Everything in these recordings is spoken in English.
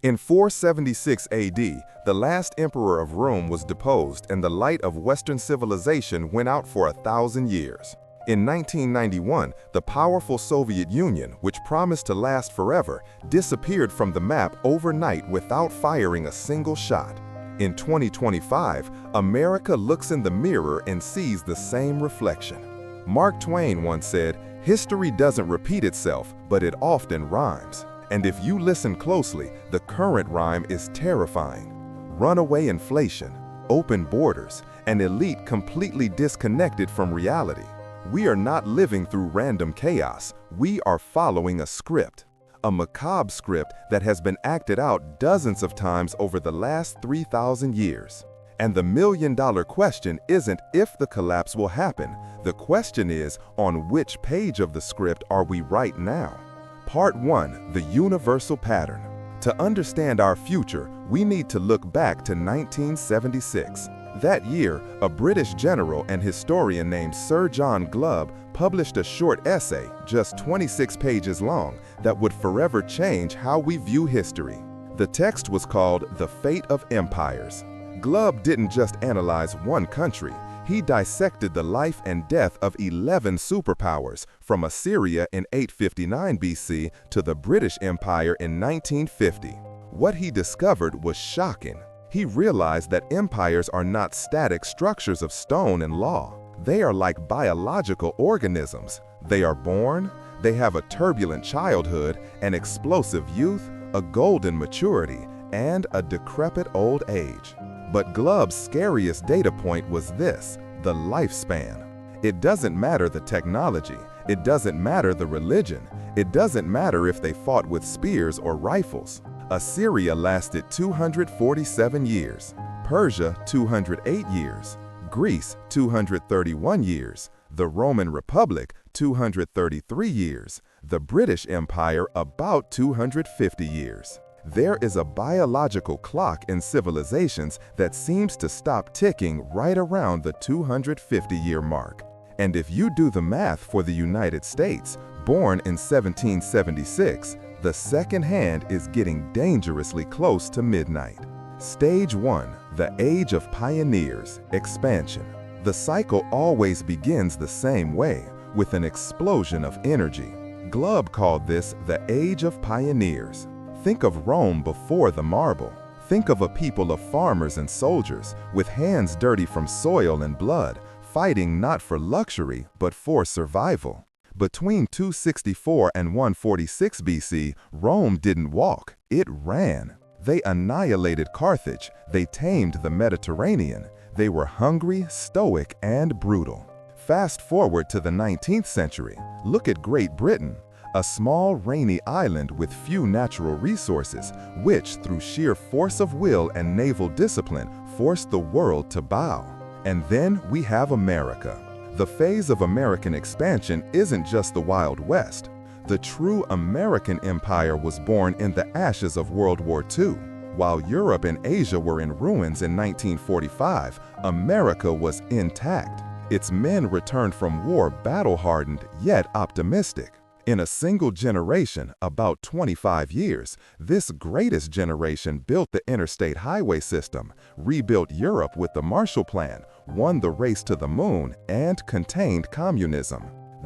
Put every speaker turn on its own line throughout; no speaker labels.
In 476 AD, the last emperor of Rome was deposed and the light of Western civilization went out for 1,000 years. In 1991, the powerful Soviet Union, which promised to last forever, disappeared from the map overnight without firing a single shot. In 2025, America looks in the mirror and sees the same reflection. Mark Twain once said, "History doesn't repeat itself, but it often rhymes." And if you listen closely, the current rhyme is terrifying. Runaway inflation, open borders, an elite completely disconnected from reality. We are not living through random chaos. We are following a script. A macabre script that has been acted out dozens of times over the last 3,000 years. And the million-dollar question isn't if the collapse will happen. The question is, on which page of the script are we right now? Part 1. The Universal Pattern. To understand our future, we need to look back to 1976. That year, a British general and historian named Sir John Glubb published a short essay, just 26 pages long, that would forever change how we view history. The text was called The Fate of Empires. Glubb didn't just analyze one country. He dissected the life and death of 11 superpowers, from Assyria in 859 BC to the British Empire in 1950. What he discovered was shocking. He realized that empires are not static structures of stone and law. They are like biological organisms. They are born, they have a turbulent childhood, an explosive youth, a golden maturity, and a decrepit old age. But Glubb's scariest data point was this: the lifespan. It doesn't matter the technology, it doesn't matter the religion, it doesn't matter if they fought with spears or rifles. Assyria lasted 247 years, Persia 208 years, Greece 231 years, the Roman Republic 233 years, the British Empire about 250 years. There is a biological clock in civilizations that seems to stop ticking right around the 250-year mark. And if you do the math for the United States, born in 1776, the second hand is getting dangerously close to midnight. Stage 1. The Age of Pioneers, Expansion. The cycle always begins the same way, with an explosion of energy. Glubb called this the Age of Pioneers. Think of Rome before the marble. Think of a people of farmers and soldiers, with hands dirty from soil and blood, fighting not for luxury, but for survival. Between 264 and 146 BC, Rome didn't walk, it ran. They annihilated Carthage, they tamed the Mediterranean. They were hungry, stoic, and brutal. Fast forward to the 19th century. Look at Great Britain. A small, rainy island with few natural resources, which, through sheer force of will and naval discipline, forced the world to bow. And then we have America. The phase of American expansion isn't just the Wild West. The true American empire was born in the ashes of World War II. While Europe and Asia were in ruins in 1945, America was intact. Its men returned from war battle-hardened, yet optimistic. In a single generation, about 25 years, this greatest generation built the interstate highway system, rebuilt Europe with the Marshall Plan, won the race to the moon, and contained communism.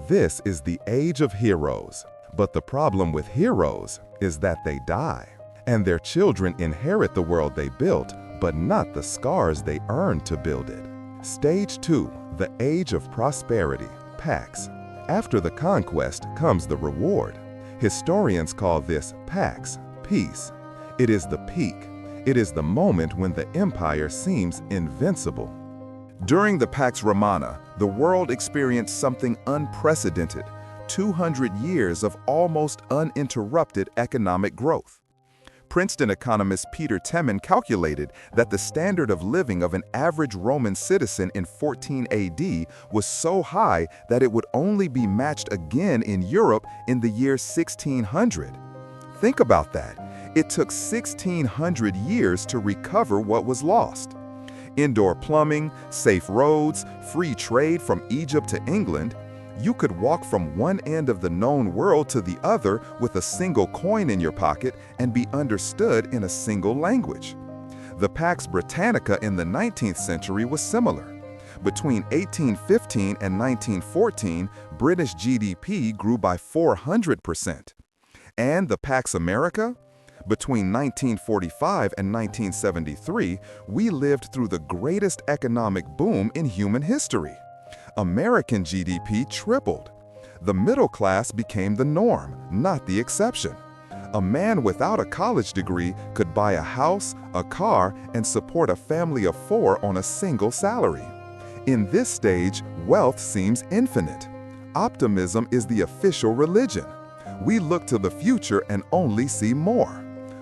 This is the age of heroes. But the problem with heroes is that they die, and their children inherit the world they built, but not the scars they earned to build it. Stage 2, the Age of Prosperity, Pax. After the conquest comes the reward. Historians call this Pax, peace. It is the peak. It is the moment when the empire seems invincible. During the Pax Romana, the world experienced something unprecedented: 200 years of almost uninterrupted economic growth. Princeton economist Peter Temin calculated that the standard of living of an average Roman citizen in 14 AD was so high that it would only be matched again in Europe in the year 1600. Think about that. It took 1600 years to recover what was lost. Indoor plumbing, safe roads, free trade from Egypt to England. You could walk from one end of the known world to the other with a single coin in your pocket and be understood in a single language. The Pax Britannica in the 19th century was similar. Between 1815 and 1914, British GDP grew by 400%. And the Pax America? Between 1945 and 1973, we lived through the greatest economic boom in human history. American GDP tripled. The middle class became the norm, not the exception. A man without a college degree could buy a house, a car, and support a family of 4 on a single salary. In this stage, wealth seems infinite. Optimism is the official religion. We look to the future and only see more.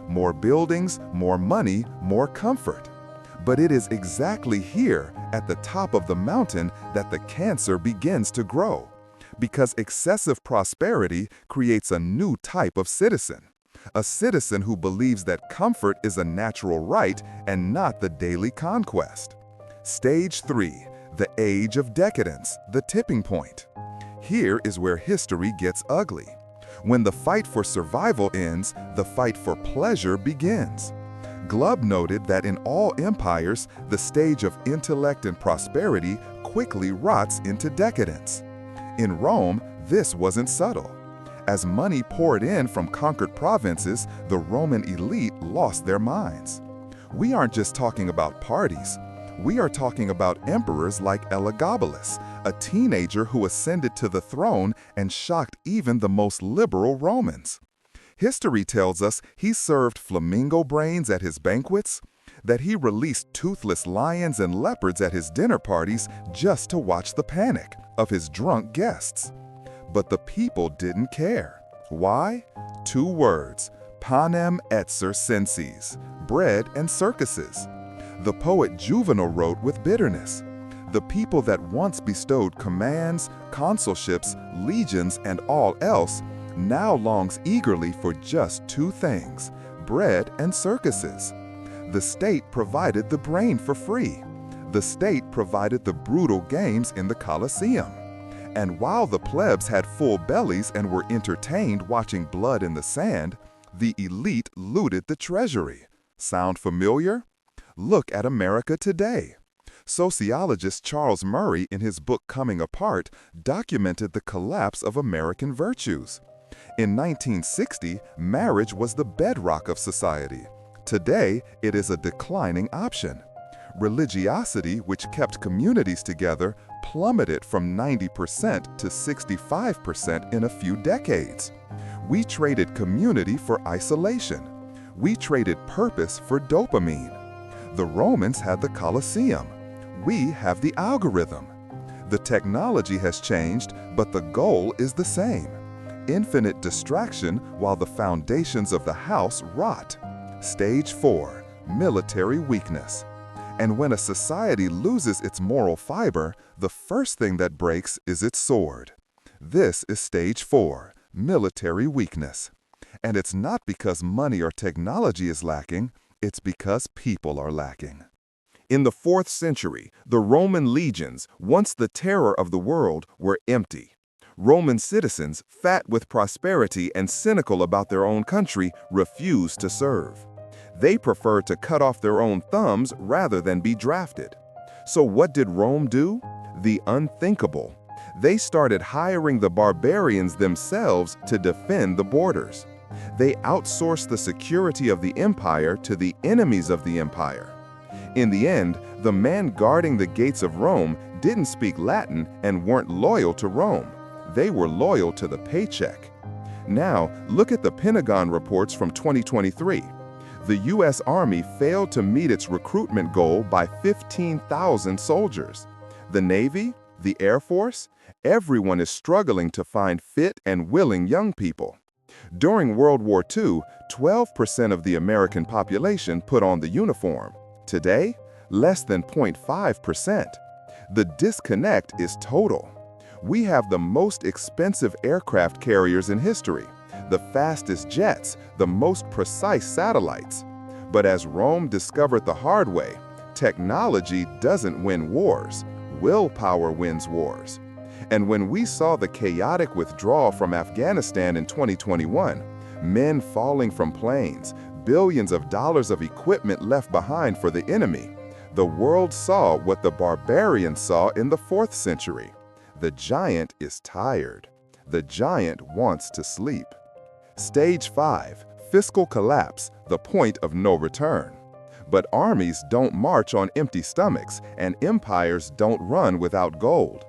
More buildings, more money, more comfort. But it is exactly here, at the top of the mountain, that the cancer begins to grow. Because excessive prosperity creates a new type of citizen. A citizen who believes that comfort is a natural right and not the daily conquest. Stage 3, the age of decadence, the tipping point. Here is where history gets ugly. When the fight for survival ends, the fight for pleasure begins. Glubb noted that in all empires, the stage of intellect and prosperity quickly rots into decadence. In Rome, this wasn't subtle. As money poured in from conquered provinces, the Roman elite lost their minds. We aren't just talking about parties. We are talking about emperors like Elagabalus, a teenager who ascended to the throne and shocked even the most liberal Romans. History tells us he served flamingo brains at his banquets, that he released toothless lions and leopards at his dinner parties just to watch the panic of his drunk guests. But the people didn't care. Why? 2 words, panem et circenses, bread and circuses. The poet Juvenal wrote with bitterness, "The people that once bestowed commands, consulships, legions, and all else, now longs eagerly for just 2 things, bread and circuses." The state provided the brain for free. The state provided the brutal games in the Colosseum. And while the plebs had full bellies and were entertained watching blood in the sand, the elite looted the treasury. Sound familiar? Look at America today. Sociologist Charles Murray, in his book Coming Apart, documented the collapse of American virtues. In 1960, marriage was the bedrock of society. Today, it is a declining option. Religiosity, which kept communities together, plummeted from 90% to 65% in a few decades. We traded community for isolation. We traded purpose for dopamine. The Romans had the Colosseum. We have the algorithm. The technology has changed, but the goal is the same. Infinite distraction while the foundations of the house rot. Stage 4, military weakness. And when a society loses its moral fiber, the first thing that breaks is its sword. This is stage 4, military weakness. And it's not because money or technology is lacking, it's because people are lacking. In the 4th century, the Roman legions, once the terror of the world, were empty. Roman citizens, fat with prosperity and cynical about their own country, refused to serve. They preferred to cut off their own thumbs rather than be drafted. So what did Rome do? The unthinkable. They started hiring the barbarians themselves to defend the borders. They outsourced the security of the empire to the enemies of the empire. In the end, the men guarding the gates of Rome didn't speak Latin and weren't loyal to Rome. They were loyal to the paycheck. Now, look at the Pentagon reports from 2023. The U.S. Army failed to meet its recruitment goal by 15,000 soldiers. The Navy, the Air Force, everyone is struggling to find fit and willing young people. During World War II, 12% of the American population put on the uniform. Today, less than 0.5%. The disconnect is total. We have the most expensive aircraft carriers in history, the fastest jets, the most precise satellites. But as Rome discovered the hard way, technology doesn't win wars. Willpower wins wars. And when we saw the chaotic withdrawal from Afghanistan in 2021, men falling from planes, billions of dollars of equipment left behind for the enemy, the world saw what the barbarians saw in the 4th century. The giant is tired. The giant wants to sleep. Stage 5, fiscal collapse, the point of no return. But armies don't march on empty stomachs, and empires don't run without gold.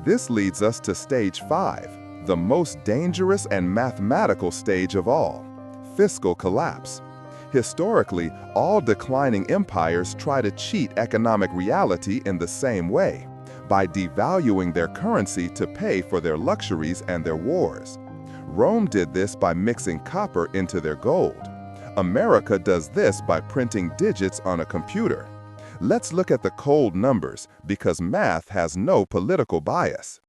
This leads us to stage 5, the most dangerous and mathematical stage of all, fiscal collapse. Historically, all declining empires try to cheat economic reality in the same way, by devaluing their currency to pay for their luxuries and their wars. Rome did this by mixing copper into their gold. America does this by printing digits on a computer. Let's look at the cold numbers, because math has no political bias.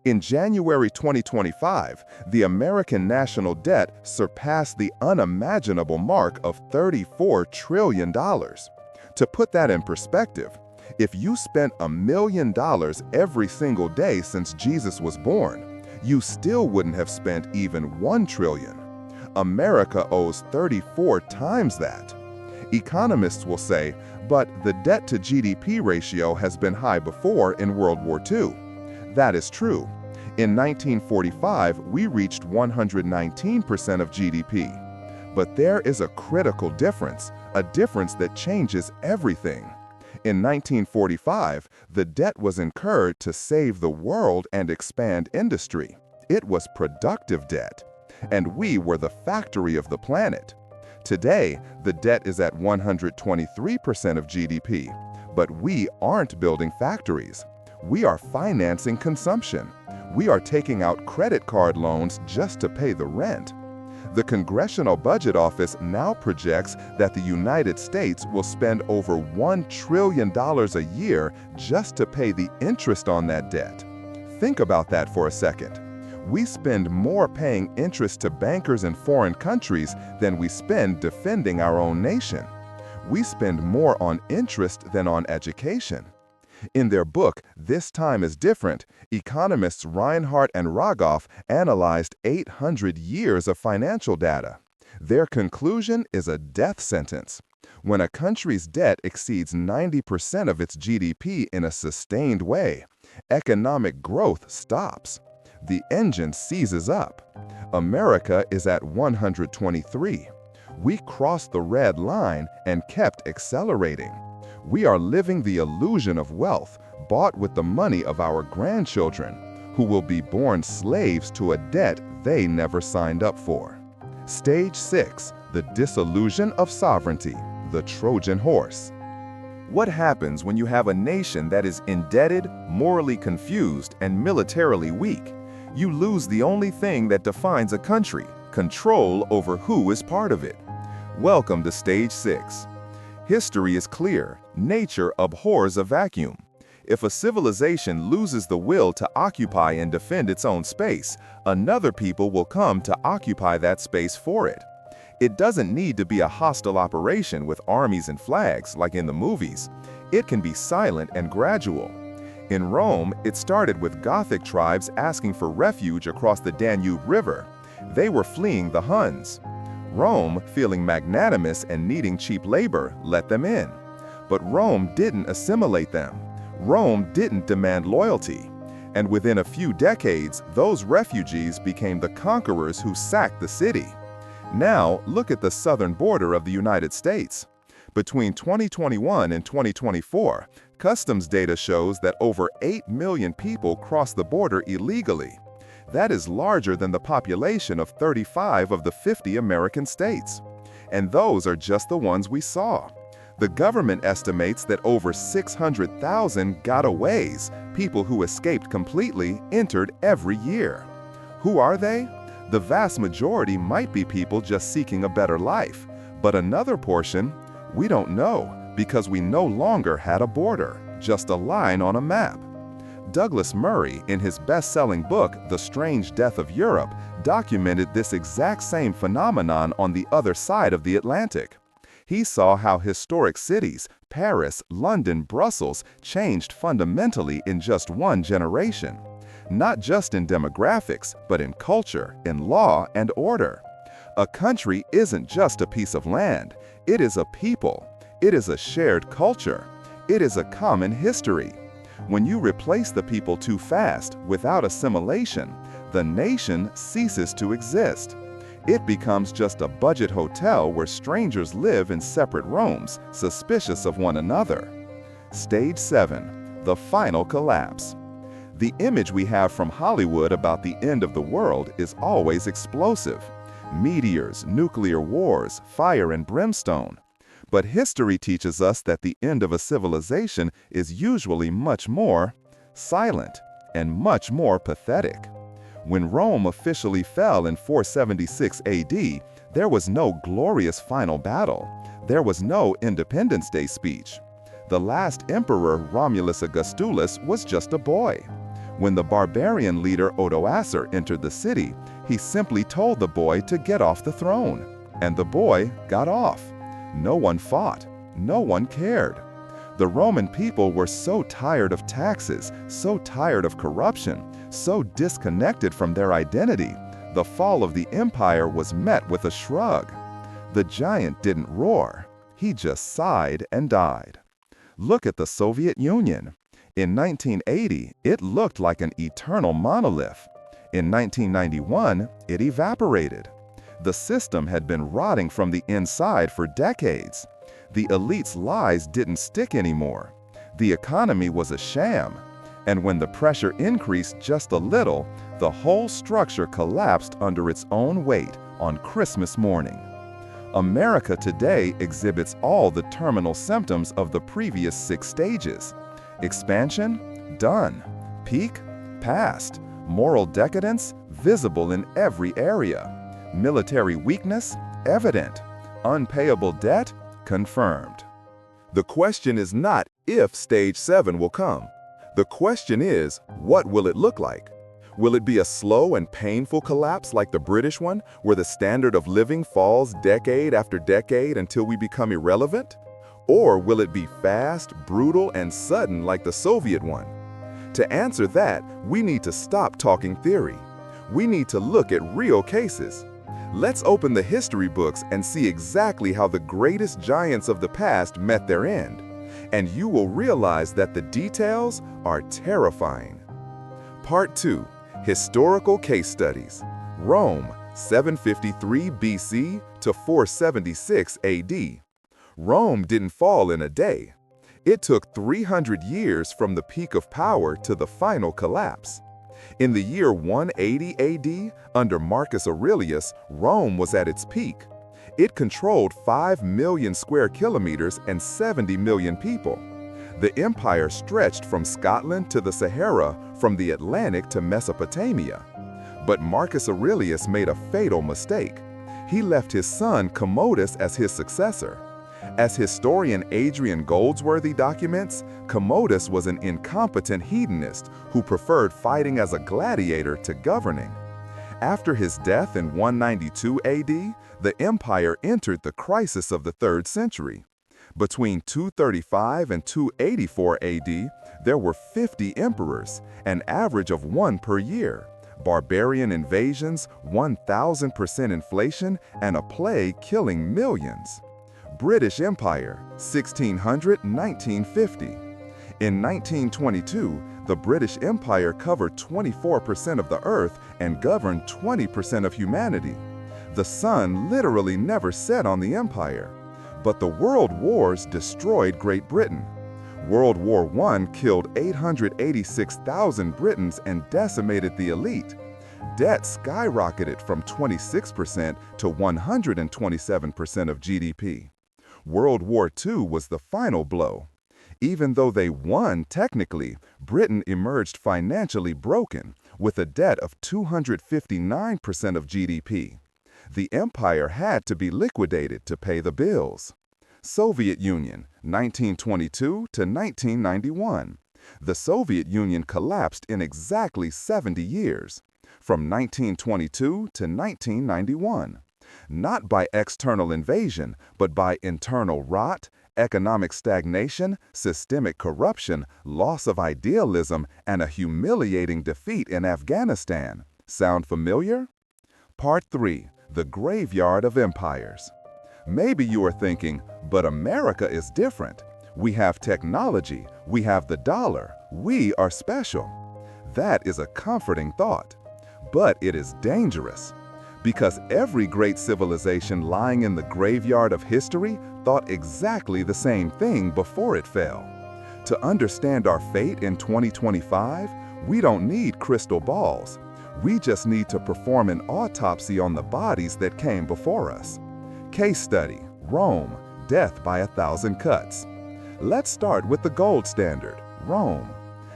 In January 2025, the American national debt surpassed the unimaginable mark of $34 trillion. To put that in perspective, if you spent $1 million every single day since Jesus was born, you still wouldn't have spent even $1 trillion. America owes 34 times that. Economists will say, but the debt to GDP ratio has been high before in World War II. That is true. In 1945, we reached 119% of GDP. But there is a critical difference, a difference that changes everything. In 1945, the debt was incurred to save the world and expand industry. It was productive debt. And we were the factory of the planet. Today, the debt is at 123% of GDP, but we aren't building factories. We are financing consumption. We are taking out credit card loans just to pay the rent. The Congressional Budget Office now projects that the United States will spend over $1 trillion a year just to pay the interest on that debt. Think about that for a second. We spend more paying interest to bankers in foreign countries than we spend defending our own nation. We spend more on interest than on education. In their book, This Time is Different, economists Reinhart and Rogoff analyzed 800 years of financial data. Their conclusion is a death sentence. When a country's debt exceeds 90% of its GDP in a sustained way, economic growth stops. The engine seizes up. America is at 123. We crossed the red line and kept accelerating. We are living the illusion of wealth, bought with the money of our grandchildren, who will be born slaves to a debt they never signed up for. Stage 6, the disillusion of sovereignty, the Trojan horse. What happens when you have a nation that is indebted, morally confused, and militarily weak? You lose the only thing that defines a country, control over who is part of it. Welcome to Stage 6. History is clear. Nature abhors a vacuum. If a civilization loses the will to occupy and defend its own space, another people will come to occupy that space for it. It doesn't need to be a hostile operation with armies and flags like in the movies. It can be silent and gradual. In Rome, it started with Gothic tribes asking for refuge across the Danube River. They were fleeing the Huns. Rome, feeling magnanimous and needing cheap labor, let them in. But Rome didn't assimilate them. Rome didn't demand loyalty. And within a few decades, those refugees became the conquerors who sacked the city. Now, look at the southern border of the United States. Between 2021 and 2024, customs data shows that over 8 million people crossed the border illegally. That is larger than the population of 35 of the 50 American states. And those are just the ones we saw. The government estimates that over 600,000 gotaways, people who escaped completely, entered every year. Who are they? The vast majority might be people just seeking a better life, but another portion, we don't know, because we no longer had a border, just a line on a map. Douglas Murray, in his best-selling book, The Strange Death of Europe, documented this exact same phenomenon on the other side of the Atlantic. He saw how historic cities, Paris, London, Brussels, changed fundamentally in just one generation. not just in demographics, but in culture, in law, and order. A country isn't just a piece of land. It is a people. It is a shared culture. It is a common history. When you replace the people too fast, without assimilation, the nation ceases to exist. It becomes just a budget hotel where strangers live in separate rooms, suspicious of one another. Stage 7. The final collapse. The image we have from Hollywood about the end of the world is always explosive. Meteors, nuclear wars, fire and brimstone. But history teaches us that the end of a civilization is usually much more silent and much more pathetic. When Rome officially fell in 476 AD, there was no glorious final battle. There was no Independence Day speech. The last emperor, Romulus Augustulus, was just a boy. When the barbarian leader Odoacer entered the city, he simply told the boy to get off the throne. And the boy got off. No one fought. No one cared. The Roman people were so tired of taxes, so tired of corruption, so disconnected from their identity. The fall of the empire was met with a shrug. The giant didn't roar. He just sighed and died. Look at the Soviet Union. In 1980, it looked like an eternal monolith. In 1991, it evaporated. The system had been rotting from the inside for decades. The elite's lies didn't stick anymore. The economy was a sham. And when the pressure increased just a little, the whole structure collapsed under its own weight on Christmas morning. America today exhibits all the terminal symptoms of the previous 6 stages. Expansion? Done. Peak? Past. Moral decadence? Visible in every area. Military weakness? Evident. Unpayable debt? Confirmed. The question is not if stage 7 will come. The question is, what will it look like? Will it be a slow and painful collapse like the British one, where the standard of living falls decade after decade until we become irrelevant? Or will it be fast, brutal, and sudden like the Soviet one? To answer that, we need to stop talking theory. We need to look at real cases. Let's open the history books and see exactly how the greatest giants of the past met their end. And you will realize that the details are terrifying. Part 2. Historical Case Studies. Rome, 753 BC to 476 AD. Rome didn't fall in a day. It took 300 years from the peak of power to the final collapse. In the year 180 AD, under Marcus Aurelius, Rome was at its peak. It controlled 5 million square kilometers and 70 million people. The empire stretched from Scotland to the Sahara, from the Atlantic to Mesopotamia. But Marcus Aurelius made a fatal mistake. He left his son Commodus as his successor. As historian Adrian Goldsworthy documents, Commodus was an incompetent hedonist who preferred fighting as a gladiator to governing. After his death in 192 AD, the empire entered the crisis of the 3rd century. Between 235 and 284 AD, there were 50 emperors, an average of 1 per year, barbarian invasions, 1,000% inflation, and a plague killing millions. British Empire, 1600–1950. In 1922, the British Empire covered 24% of the earth and governed 20% of humanity. The sun literally never set on the empire. But the World Wars destroyed Great Britain. World War I killed 886,000 Britons and decimated the elite. Debt skyrocketed from 26% to 127% of GDP. World War II was the final blow. Even though they won technically, Britain emerged financially broken, with a debt of 259% of GDP. The empire had to be liquidated to pay the bills. Soviet Union, 1922 to 1991. The Soviet Union collapsed in exactly 70 years, from 1922 to 1991. Not by external invasion, but by internal rot, economic stagnation, systemic corruption, loss of idealism, and a humiliating defeat in Afghanistan. Sound familiar? Part 3. The Graveyard of Empires. Maybe you are thinking, but America is different. We have technology, we have the dollar, we are special. That is a comforting thought. But it is dangerous. Because every great civilization lying in the graveyard of history thought exactly the same thing before it fell. To understand our fate in 2025, we don't need crystal balls. We just need to perform an autopsy on the bodies that came before us. Case study: Rome, death by 1,000 cuts. Let's start with the gold standard, Rome.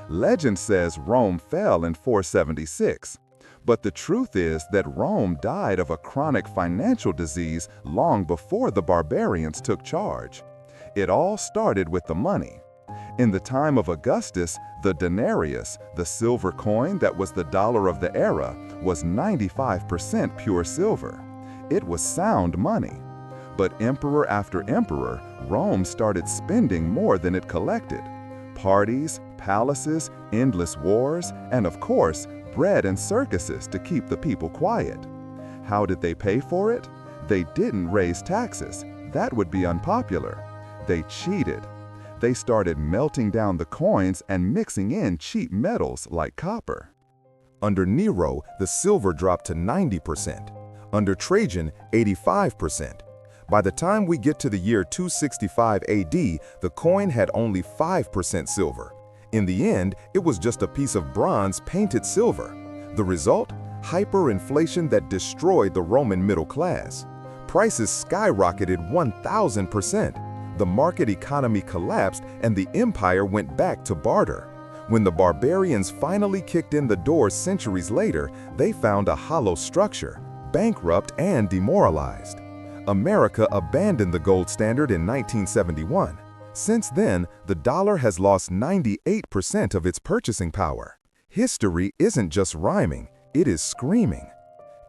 Legend says Rome fell in 476. But the truth is that Rome died of a chronic financial disease long before the barbarians took charge. It all started with the money. In the time of Augustus, the denarius, the silver coin that was the dollar of the era, was 95% pure silver. It was sound money. But emperor after emperor, Rome started spending more than it collected. Parties, palaces, endless wars, and of course, bread and circuses to keep the people quiet. How did they pay for it? They didn't raise taxes. That would be unpopular. They cheated. They started melting down the coins and mixing in cheap metals like copper. Under Nero, the silver dropped to 90%. Under Trajan, 85%. By the time we get to the year 265 AD, the coin had only 5% silver. In the end, it was just a piece of bronze painted silver. The result? Hyperinflation that destroyed the Roman middle class. Prices skyrocketed 1,000%. The market economy collapsed and the empire went back to barter. When the barbarians finally kicked in the door centuries later, they found a hollow structure, bankrupt and demoralized. America abandoned the gold standard in 1971. Since then, the dollar has lost 98% of its purchasing power. History isn't just rhyming, it is screaming.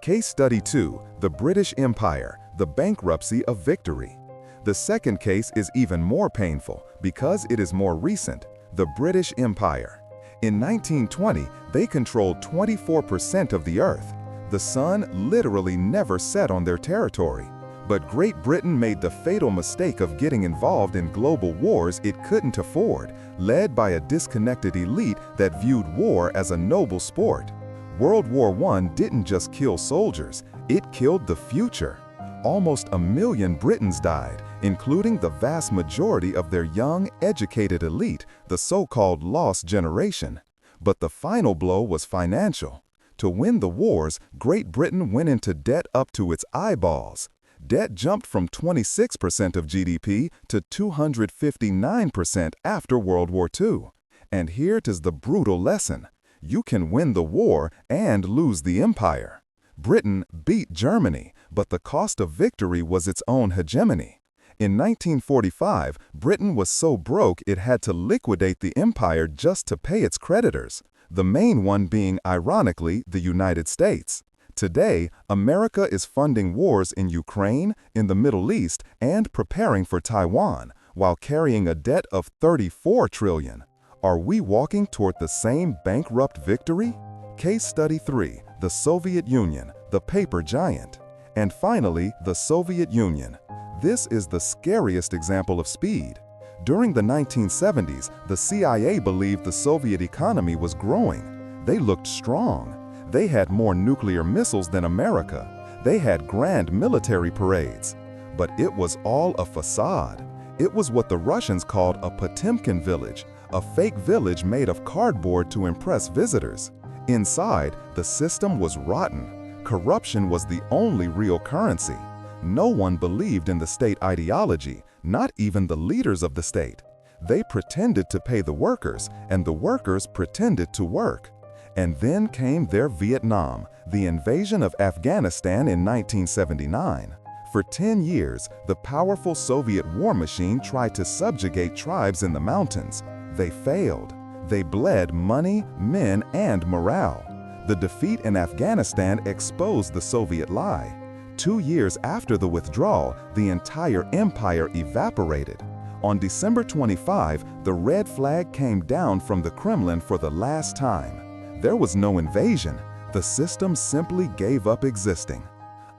Case study 2, the British Empire, the bankruptcy of victory. The second case is even more painful because it is more recent, the British Empire. In 1920, they controlled 24% of the earth. The sun literally never set on their territory. But Great Britain made the fatal mistake of getting involved in global wars it couldn't afford, led by a disconnected elite that viewed war as a noble sport. World War I didn't just kill soldiers, it killed the future. Almost 1 million Britons died, including the vast majority of their young, educated elite, the so-called lost generation. But the final blow was financial. To win the wars, Great Britain went into debt up to its eyeballs. Debt jumped from 26% of GDP to 259% after World War II. And here is the brutal lesson. You can win the war and lose the empire. Britain beat Germany, but the cost of victory was its own hegemony. In 1945, Britain was so broke it had to liquidate the empire just to pay its creditors, the main one being, ironically, the United States. Today, America is funding wars in Ukraine, in the Middle East, and preparing for Taiwan, while carrying a debt of $34 trillion. Are we walking toward the same bankrupt victory? Case study 3, the Soviet Union, the paper giant. And finally, the Soviet Union. This is the scariest example of speed. During the 1970s, the CIA believed the Soviet economy was growing. They looked strong. They had more nuclear missiles than America. They had grand military parades. But it was all a facade. It was what the Russians called a Potemkin village, a fake village made of cardboard to impress visitors. Inside, the system was rotten. Corruption was the only real currency. No one believed in the state ideology, not even the leaders of the state. They pretended to pay the workers, and the workers pretended to work. And then came their Vietnam, the invasion of Afghanistan in 1979. For 10 years, the powerful Soviet war machine tried to subjugate tribes in the mountains. They failed. They bled money, men, and morale. The defeat in Afghanistan exposed the Soviet lie.
2 years after the withdrawal, the entire empire evaporated. On December 25, the red flag came down from the Kremlin for the last time. There was no invasion. The system simply gave up existing.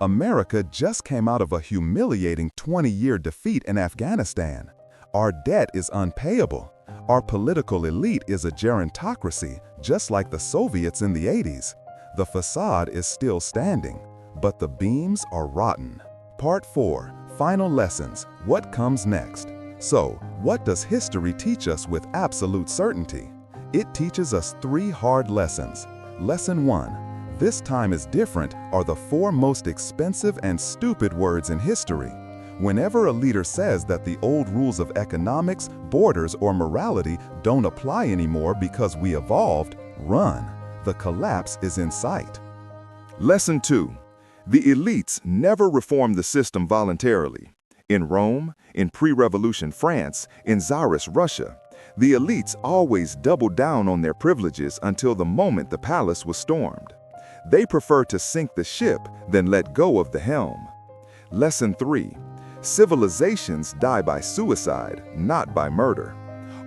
America just came out of a humiliating 20-year defeat in Afghanistan. Our debt is unpayable. Our political elite is a gerontocracy, just like the Soviets in the 80s. The facade is still standing, but the beams are rotten. Part 4. Final lessons. What comes next? So, what does history teach us with absolute certainty? It teaches us 3 hard lessons. Lesson 1. This time is different are the 4 most expensive and stupid words in history. Whenever a leader says that the old rules of economics, borders, or morality don't apply anymore because we evolved, run. The collapse is in sight.
Lesson 2. The elites never reformed the system voluntarily. In Rome, in pre-revolution France, in Tsarist Russia, the elites always doubled down on their privileges until the moment the palace was stormed. They prefer to sink the ship than let go of the helm. Lesson 3. Civilizations die by suicide, not by murder.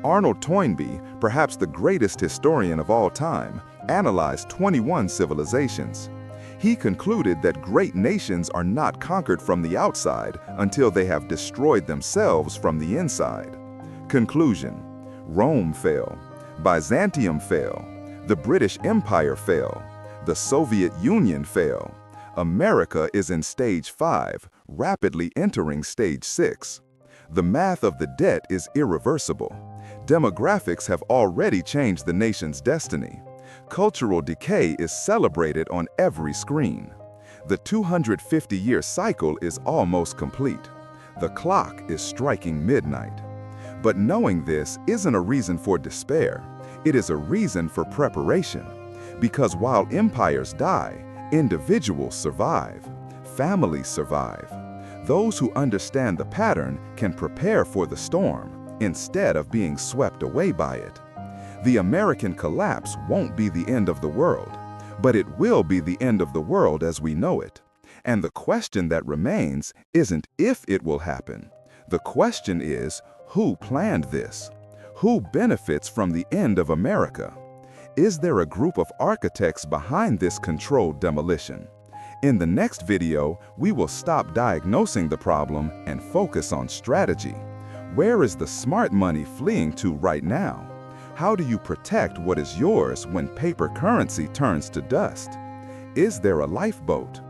Arnold Toynbee, perhaps the greatest historian of all time, analyzed 21 civilizations. He concluded that great nations are not conquered from the outside until they have destroyed themselves from the inside. Conclusion: Rome fell, Byzantium fell, the British Empire fell, the Soviet Union fell. America is in stage 5, rapidly entering stage 6. The math of the debt is irreversible. Demographics have already changed the nation's destiny. Cultural decay is celebrated on every screen. The 250-year cycle is almost complete. The clock is striking midnight. But knowing this isn't a reason for despair. It is a reason for preparation. Because while empires die, individuals survive. Families survive. Those who understand the pattern can prepare for the storm instead of being swept away by it. The American collapse won't be the end of the world, but it will be the end of the world as we know it. And the question that remains isn't if it will happen. The question is, who planned this? Who benefits from the end of America? Is there a group of architects behind this controlled demolition? In the next video, we will stop diagnosing the problem and focus on strategy. Where is the smart money fleeing to right now? How do you protect what is yours when paper currency turns to dust? Is there a lifeboat?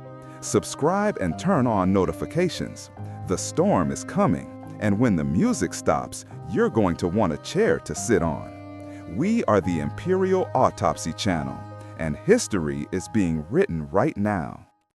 Subscribe and turn on notifications. The storm is coming, and when the music stops, you're going to want a chair to sit on. We are the Imperial Autopsy channel, and history is being written right now.